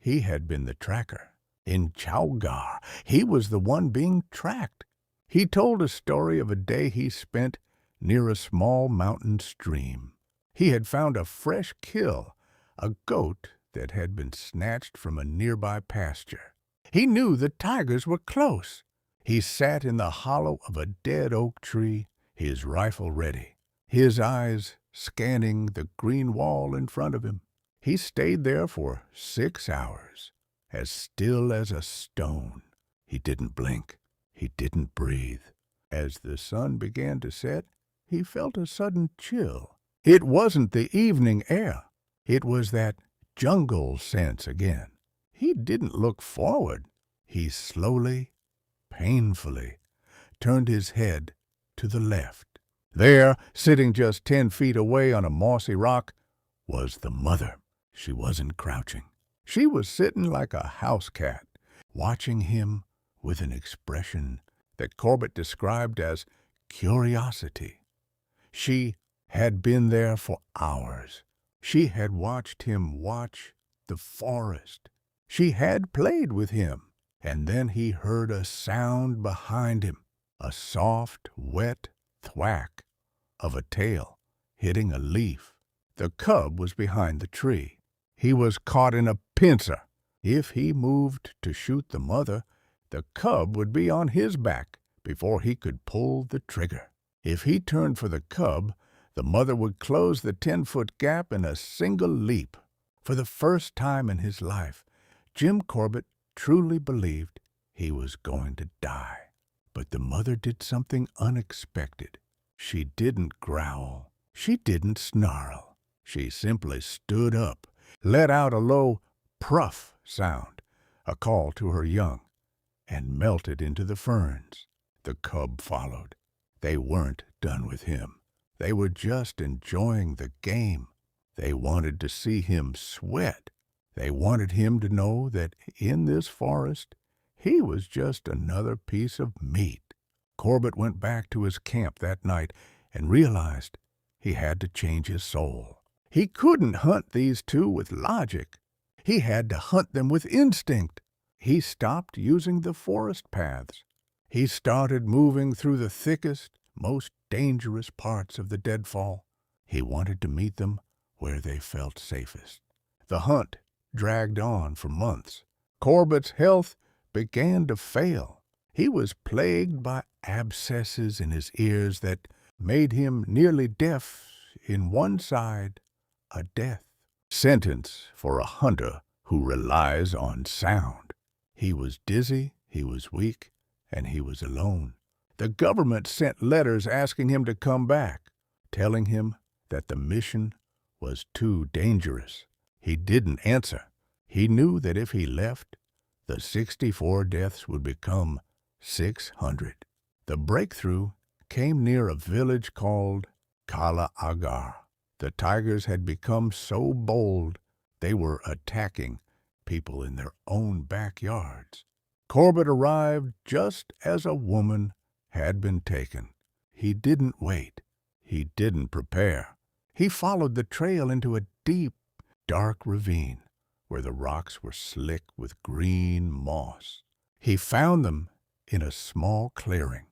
he had been the tracker. In Chowgar, he was the one being tracked. He told a story of a day he spent near a small mountain stream. He had found a fresh kill, a goat that had been snatched from a nearby pasture. He knew the tigers were close. He sat in the hollow of a dead oak tree, his rifle ready, his eyes scanning the green wall in front of him. He stayed there for 6 hours, as still as a stone. He didn't blink. He didn't breathe. As the sun began to set, he felt a sudden chill. It wasn't the evening air. It was that jungle sense again. He didn't look forward. He slowly, painfully, turned his head to the left. There, sitting just 10 feet away on a mossy rock, was the mother. She wasn't crouching. She was sitting like a house cat, watching him with an expression that Corbett described as curiosity. She had been there for hours. She had watched him watch the forest. She had played with him. And then he heard a sound behind him, a soft, wet thwack of a tail hitting a leaf. The cub was behind the tree. He was caught in a pincer. If he moved to shoot the mother, the cub would be on his back before he could pull the trigger. If he turned for the cub, the mother would close the 10-foot gap in a single leap. For the first time in his life, Jim Corbett truly believed he was going to die. But the mother did something unexpected. She didn't growl. She didn't snarl. She simply stood up, let out a low pruff sound, a call to her young, and melted into the ferns. The cub followed. They weren't done with him. They were just enjoying the game. They wanted to see him sweat. They wanted him to know that in this forest, he was just another piece of meat. Corbett went back to his camp that night and realized he had to change his soul. He couldn't hunt these two with logic. He had to hunt them with instinct. He stopped using the forest paths. He started moving through the thickest, most dangerous parts of the deadfall. He wanted to meet them where they felt safest. The hunt dragged on for months. Corbett's health began to fail. He was plagued by abscesses in his ears that made him nearly deaf in one side, a death sentence for a hunter who relies on sound. He was dizzy, he was weak, and he was alone. The government sent letters asking him to come back, telling him that the mission was too dangerous. He didn't answer. He knew that if he left, the 64 deaths would become 600. The breakthrough came near a village called Kala Agar. The tigers had become so bold they were attacking people in their own backyards. Corbett arrived just as a woman had been taken. He didn't wait. He didn't prepare. He followed the trail into a deep, dark ravine. where the rocks were slick with green moss. He found them in a small clearing.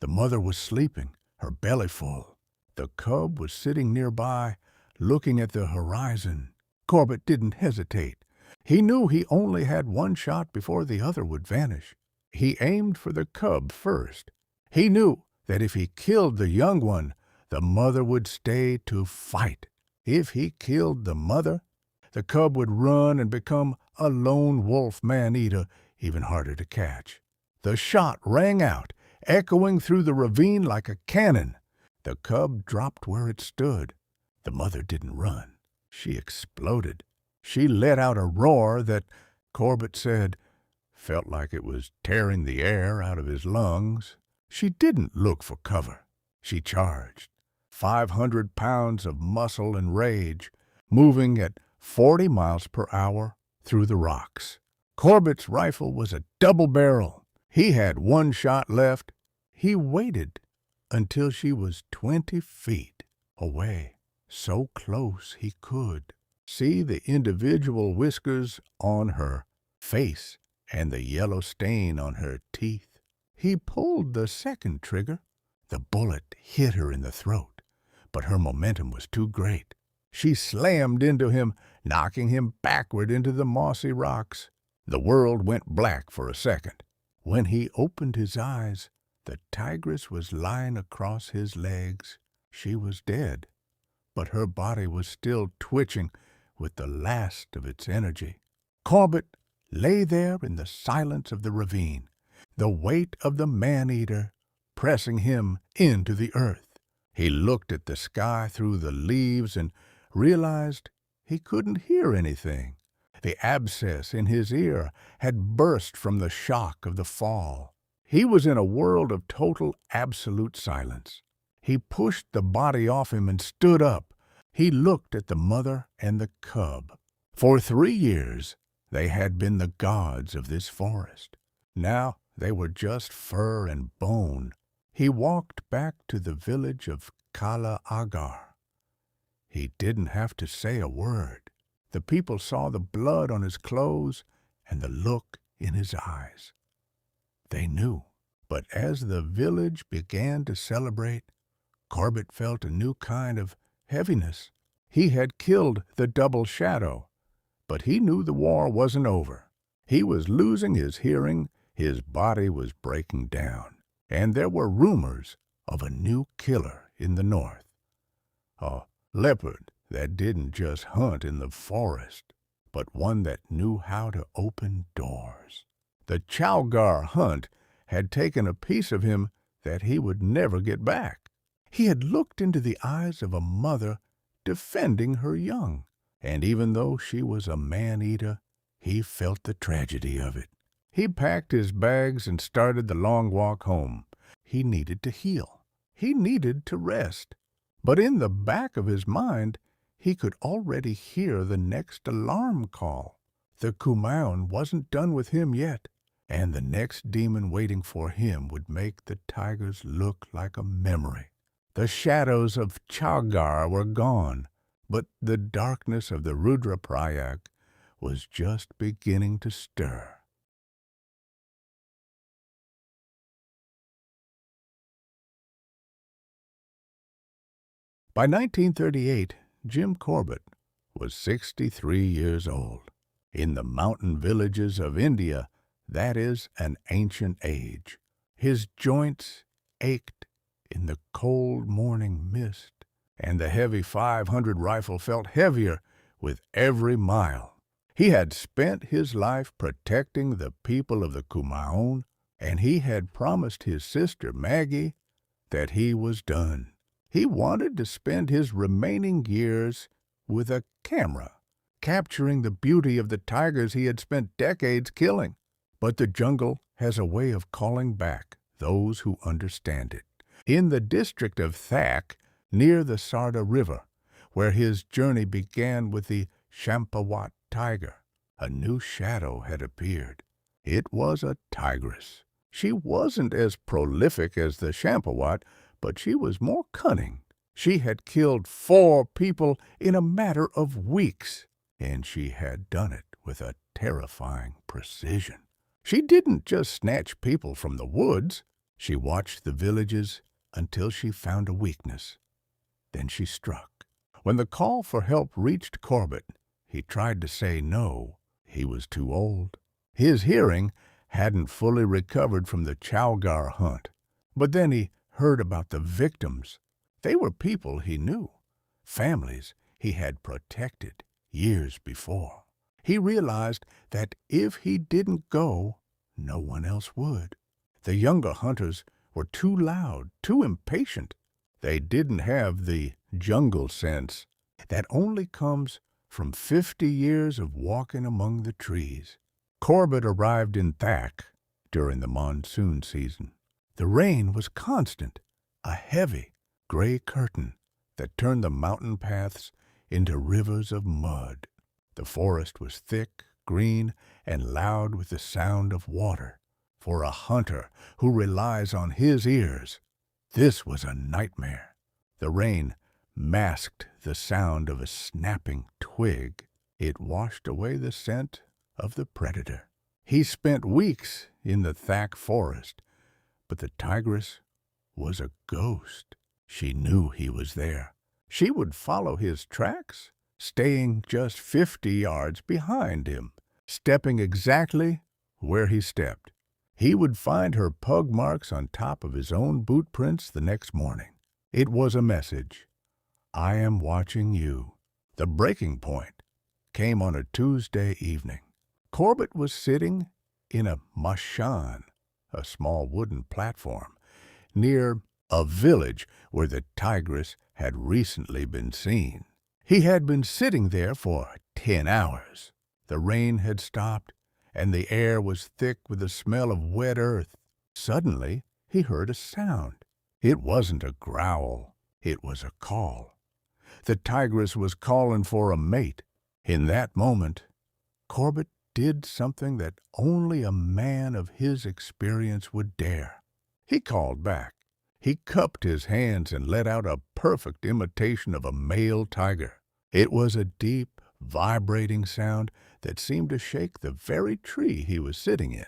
The mother was sleeping, her belly full. The cub was sitting nearby, looking at the horizon. Corbett didn't hesitate. He knew he only had one shot before the other would vanish. He aimed for the cub first. He knew that if he killed the young one, the mother would stay to fight. If he killed the mother, the cub would run and become a lone wolf man-eater, even harder to catch. The shot rang out, echoing through the ravine like a cannon. The cub dropped where it stood. The mother didn't run. She exploded. She let out a roar that, Corbett said, felt like it was tearing the air out of his lungs. She didn't look for cover. She charged. 500 pounds of muscle and rage, moving at 40 miles per hour through the rocks. Corbett's rifle was a double barrel. He had one shot left. He waited until she was 20 feet away, so close he could see the individual whiskers on her face and the yellow stain on her teeth. He pulled the second trigger. The bullet hit her in the throat, but her momentum was too great. She slammed into him, knocking him backward into the mossy rocks. The world went black for a second. When he opened his eyes, the tigress was lying across his legs. She was dead, but her body was still twitching with the last of its energy. Corbett lay there in the silence of the ravine, the weight of the man-eater pressing him into the earth. He looked at the sky through the leaves and realized he couldn't hear anything. The abscess in his ear had burst from the shock of the fall. He was in a world of total, absolute silence. He pushed the body off him and stood up. He looked at the mother and the cub. For 3 years, they had been the gods of this forest. Now they were just fur and bone. He walked back to the village of Kala Agar. He didn't have to say a word. The people saw the blood on his clothes and the look in his eyes. They knew. But as the village began to celebrate, Corbett felt a new kind of heaviness. He had killed the double shadow, but he knew the war wasn't over. He was losing his hearing, his body was breaking down, and there were rumors of a new killer in the north. A leopard that didn't just hunt in the forest, but one that knew how to open doors. The Chowgar hunt had taken a piece of him that he would never get back. He had looked into the eyes of a mother defending her young, and even though she was a man-eater, he felt the tragedy of it. He packed his bags and started the long walk home. He needed to heal. He needed to rest. But in the back of his mind, he could already hear the next alarm call. The Kumaun wasn't done with him yet, and the next demon waiting for him would make the tigers look like a memory. The shadows of Chowgar were gone, but the darkness of the Rudraprayag was just beginning to stir. By 1938, Jim Corbett was 63 years old. In the mountain villages of India, that is an ancient age. His joints ached in the cold morning mist, and the heavy 500 rifle felt heavier with every mile. He had spent his life protecting the people of the Kumaun, and he had promised his sister Maggie that he was done. He wanted to spend his remaining years with a camera, capturing the beauty of the tigers he had spent decades killing. But the jungle has a way of calling back those who understand it. In the district of Thak, near the Sarda River, where his journey began with the Champawat Tiger, a new shadow had appeared. It was a tigress. She wasn't as prolific as the Champawat, but she was more cunning. She had killed 4 people in a matter of weeks, and she had done it with a terrifying precision. She didn't just snatch people from the woods. She watched the villages until she found a weakness. Then she struck. When the call for help reached Corbett, he tried to say no. He was too old. His hearing hadn't fully recovered from the Chowgar hunt. But then he heard about the victims. They were people he knew, families he had protected years before. He realized that if he didn't go, no one else would. The younger hunters were too loud, too impatient. They didn't have the jungle sense that only comes from 50 years of walking among the trees. Corbett arrived in Thak during the monsoon season. The rain was constant, a heavy, gray curtain that turned the mountain paths into rivers of mud. The forest was thick, green, and loud with the sound of water. For a hunter who relies on his ears, this was a nightmare. The rain masked the sound of a snapping twig. It washed away the scent of the predator. He spent weeks in the Thak forest, but the tigress was a ghost. She knew he was there. She would follow his tracks, staying just 50 yards behind him, stepping exactly where he stepped. He would find her pug marks on top of his own boot prints the next morning. It was a message. I am watching you. The breaking point came on a Tuesday evening. Corbett was sitting in a mashan, a small wooden platform, near a village where the tigress had recently been seen. He had been sitting there for 10 hours. The rain had stopped, and the air was thick with the smell of wet earth. Suddenly, he heard a sound. It wasn't a growl. It was a call. The tigress was calling for a mate. In that moment, Corbett did something that only a man of his experience would dare. He called back. He cupped his hands and let out a perfect imitation of a male tiger. It was a deep, vibrating sound that seemed to shake the very tree he was sitting in.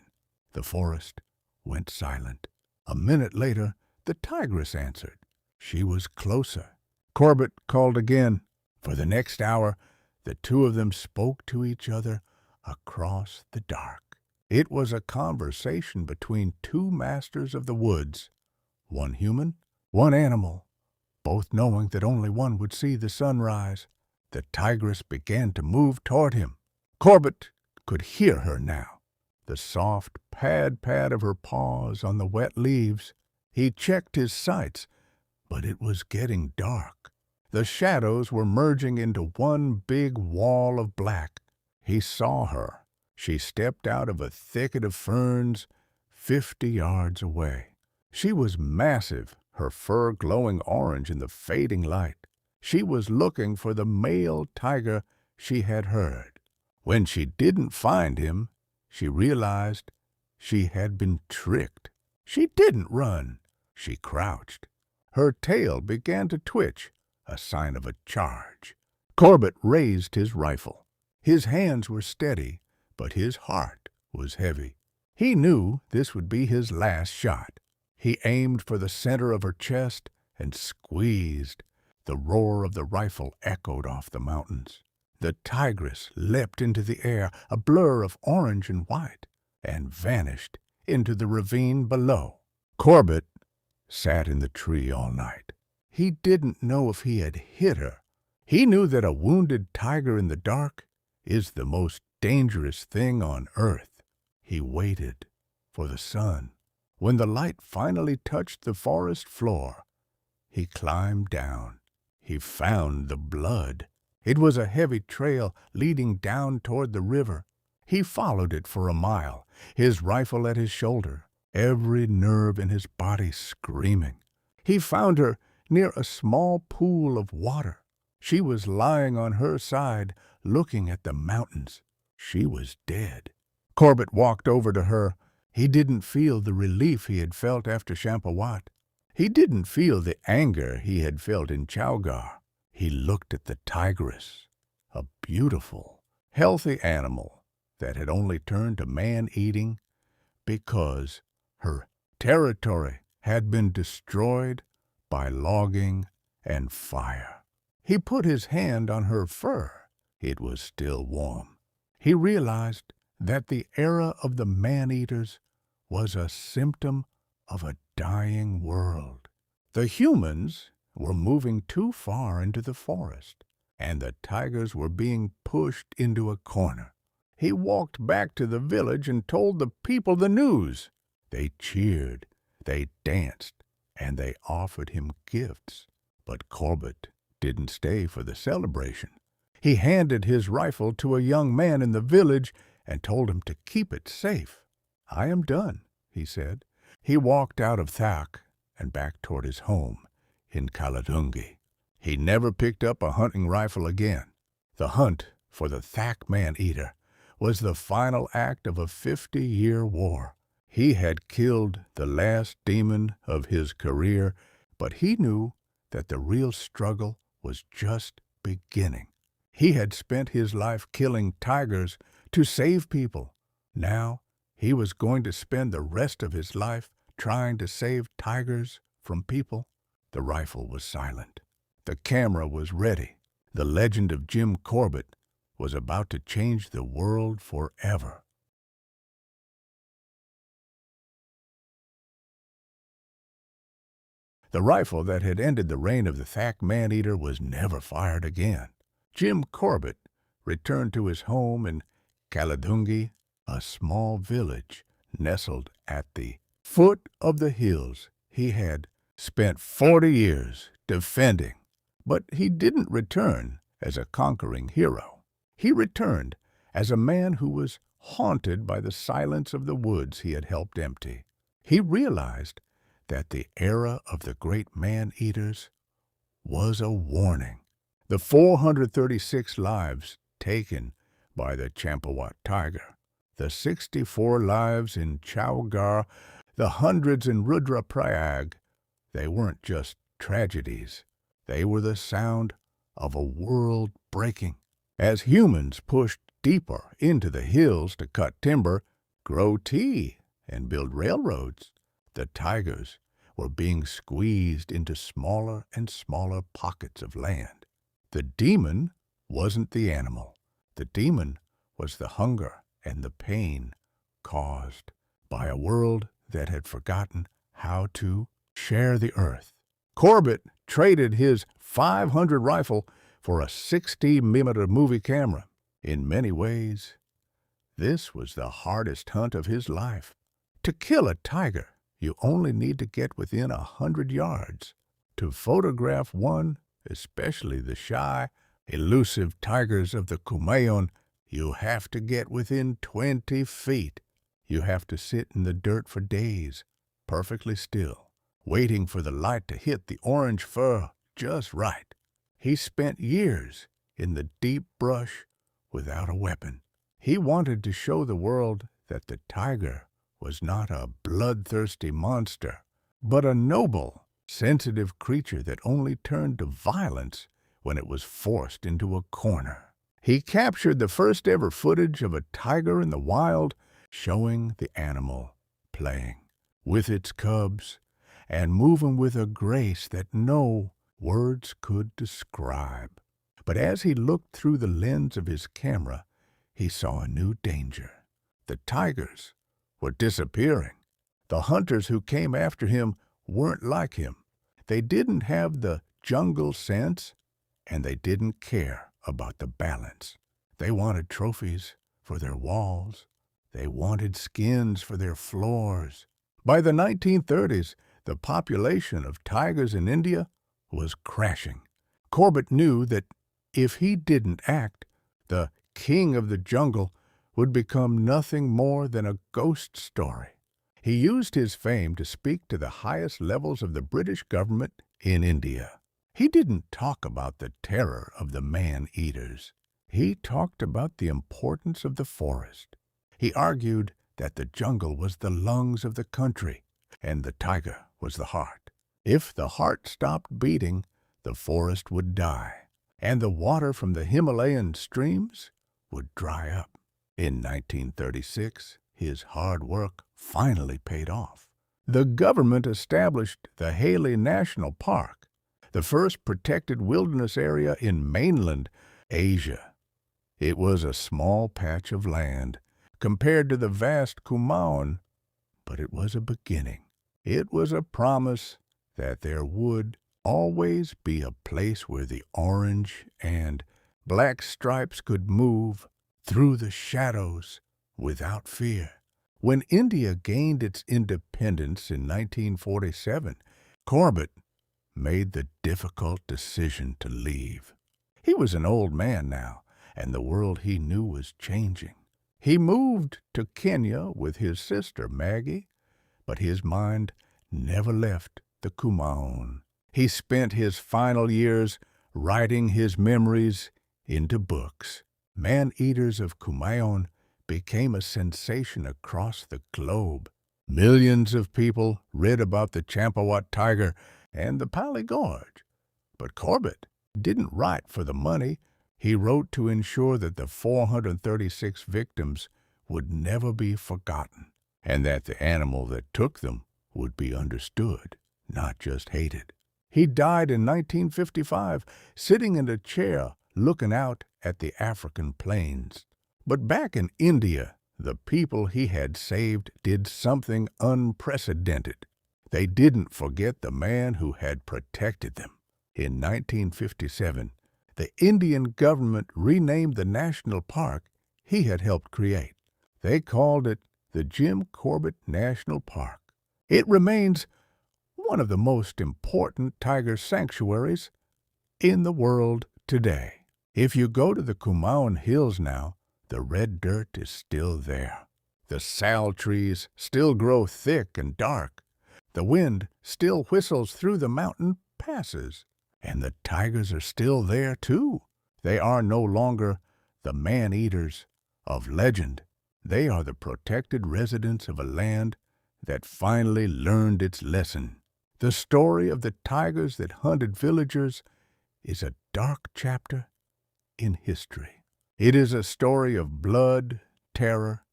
The forest went silent. A minute later, the tigress answered. She was closer. Corbett called again. For the next hour, the two of them spoke to each other across the dark. It was a conversation between two masters of the woods, one human, one animal, both knowing that only one would see the sunrise. The tigress began to move toward him. Corbett could hear her now, the soft pad of her paws on the wet leaves. He checked his sights, but it was getting dark. The shadows were merging into one big wall of black. He saw her. She stepped out of a thicket of ferns 50 yards away. She was massive, her fur glowing orange in the fading light. She was looking for the male tiger she had heard. When she didn't find him, she realized she had been tricked. She didn't run. She crouched. Her tail began to twitch, a sign of a charge. Corbett raised his rifle. His hands were steady, but his heart was heavy. He knew this would be his last shot. He aimed for the center of her chest and squeezed. The roar of the rifle echoed off the mountains. The tigress leapt into the air, a blur of orange and white, and vanished into the ravine below. Corbett sat in the tree all night. He didn't know if he had hit her. He knew that a wounded tiger in the dark is the most dangerous thing on earth. He waited for the sun. When the light finally touched the forest floor, he climbed down. He found the blood. It was a heavy trail leading down toward the river. He followed it for a mile, his rifle at his shoulder, every nerve in his body screaming. He found her near a small pool of water. She was lying on her side, looking at the mountains. She was dead. Corbett walked over to her. He didn't feel the relief he had felt after Champawat. He didn't feel the anger he had felt in Chowgar. He looked at the tigress, a beautiful, healthy animal that had only turned to man-eating because her territory had been destroyed by logging and fire. He put his hand on her fur. It was still warm. He realized that the era of the man-eaters was a symptom of a dying world. The humans were moving too far into the forest, and the tigers were being pushed into a corner. He walked back to the village and told the people the news. They cheered, they danced, and they offered him gifts. But Corbett didn't stay for the celebration. He handed his rifle to a young man in the village and told him to keep it safe. "I am done," he said. He walked out of Thak and back toward his home in Kaladungi. He never picked up a hunting rifle again. The hunt for the Thak man-eater was the final act of a 50-year war. He had killed the last demon of his career, but he knew that the real struggle was just beginning. He had spent his life killing tigers to save people. Now he was going to spend the rest of his life trying to save tigers from people. The rifle was silent. The camera was ready. The legend of Jim Corbett was about to change the world forever. The rifle that had ended the reign of the Thak man-eater was never fired again. Jim Corbett returned to his home in Kaladungi, a small village nestled at the foot of the hills he had spent 40 years defending. But he didn't return as a conquering hero. He returned as a man who was haunted by the silence of the woods he had helped empty. He realized that the era of the great man-eaters was a warning. The 436 lives taken by the Champawat Tiger, the 64 lives in Chowgar, the hundreds in Rudraprayag, they weren't just tragedies. They were the sound of a world breaking. As humans pushed deeper into the hills to cut timber, grow tea, and build railroads, the tigers were being squeezed into smaller and smaller pockets of land. The demon wasn't the animal. The demon was the hunger and the pain caused by a world that had forgotten how to share the earth. Corbett traded his .500 rifle for a 60mm movie camera. In many ways, this was the hardest hunt of his life. To kill a tiger, you only need to get within 100 yards. To photograph one, especially the shy, elusive tigers of the Kumaon, you have to get within 20 feet. You have to sit in the dirt for days, perfectly still, waiting for the light to hit the orange fur just right. He spent years in the deep brush without a weapon. He wanted to show the world that the tiger was not a bloodthirsty monster, but a noble, sensitive creature that only turned to violence when it was forced into a corner. He captured the first ever footage of a tiger in the wild, showing the animal playing with its cubs and moving with a grace that no words could describe. But as he looked through the lens of his camera, he saw a new danger. The tigers were disappearing. The hunters who came after him weren't like him. They didn't have the jungle sense, and they didn't care about the balance. They wanted trophies for their walls. They wanted skins for their floors. By the 1930s, the population of tigers in India was crashing. Corbett knew that if he didn't act, the king of the jungle would become nothing more than a ghost story. He used his fame to speak to the highest levels of the British government in India. He didn't talk about the terror of the man-eaters. He talked about the importance of the forest. He argued that the jungle was the lungs of the country, and the tiger was the heart. If the heart stopped beating, the forest would die, and the water from the Himalayan streams would dry up. In 1936, his hard work finally paid off. The government established the Haley National Park, the first protected wilderness area in mainland Asia. It was a small patch of land compared to the vast Kumaon, but it was a beginning. It was a promise that there would always be a place where the orange and black stripes could move through the shadows without fear. When India gained its independence in 1947, Corbett made the difficult decision to leave. He was an old man now, and the world he knew was changing. He moved to Kenya with his sister Maggie, but his mind never left the Kumaon. He spent his final years writing his memories into books. Man-Eaters of Kumaon became a sensation across the globe. Millions of people read about the Champawat Tiger and the Pali Gorge. But Corbett didn't write for the money. He wrote to ensure that the 436 victims would never be forgotten, and that the animal that took them would be understood, not just hated. He died in 1955, sitting in a chair looking out at the African plains. But back in India, the people he had saved did something unprecedented. They didn't forget the man who had protected them. In 1957, the Indian government renamed the national park he had helped create. They called it the Jim Corbett National Park. It remains one of the most important tiger sanctuaries in the world today. If you go to the Kumaon Hills now, the red dirt is still there. The sal trees still grow thick and dark. The wind still whistles through the mountain passes. And the tigers are still there, too. They are no longer the man-eaters of legend. They are the protected residents of a land that finally learned its lesson. The story of the tigers that hunted villagers is a dark chapter in history. It is a story of blood, terror,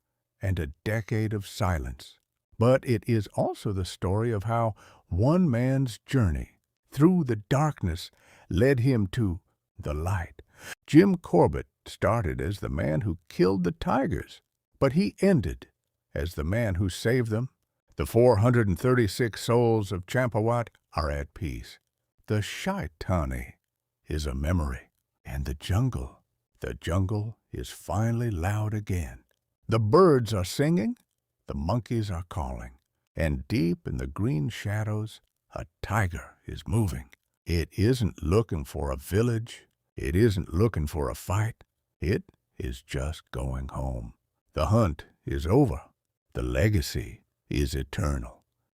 and a decade of silence. But it is also the story of how one man's journey through the darkness led him to the light. Jim Corbett started as the man who killed the tigers, but he ended as the man who saved them. The 436 souls of Champawat are at peace. The Shaitani is a memory, and the jungle is finally loud again. The birds are singing, the monkeys are calling, and deep in the green shadows, a tiger is moving. It isn't looking for a village. It isn't looking for a fight. It is just going home. The hunt is over. The legacy is eternal.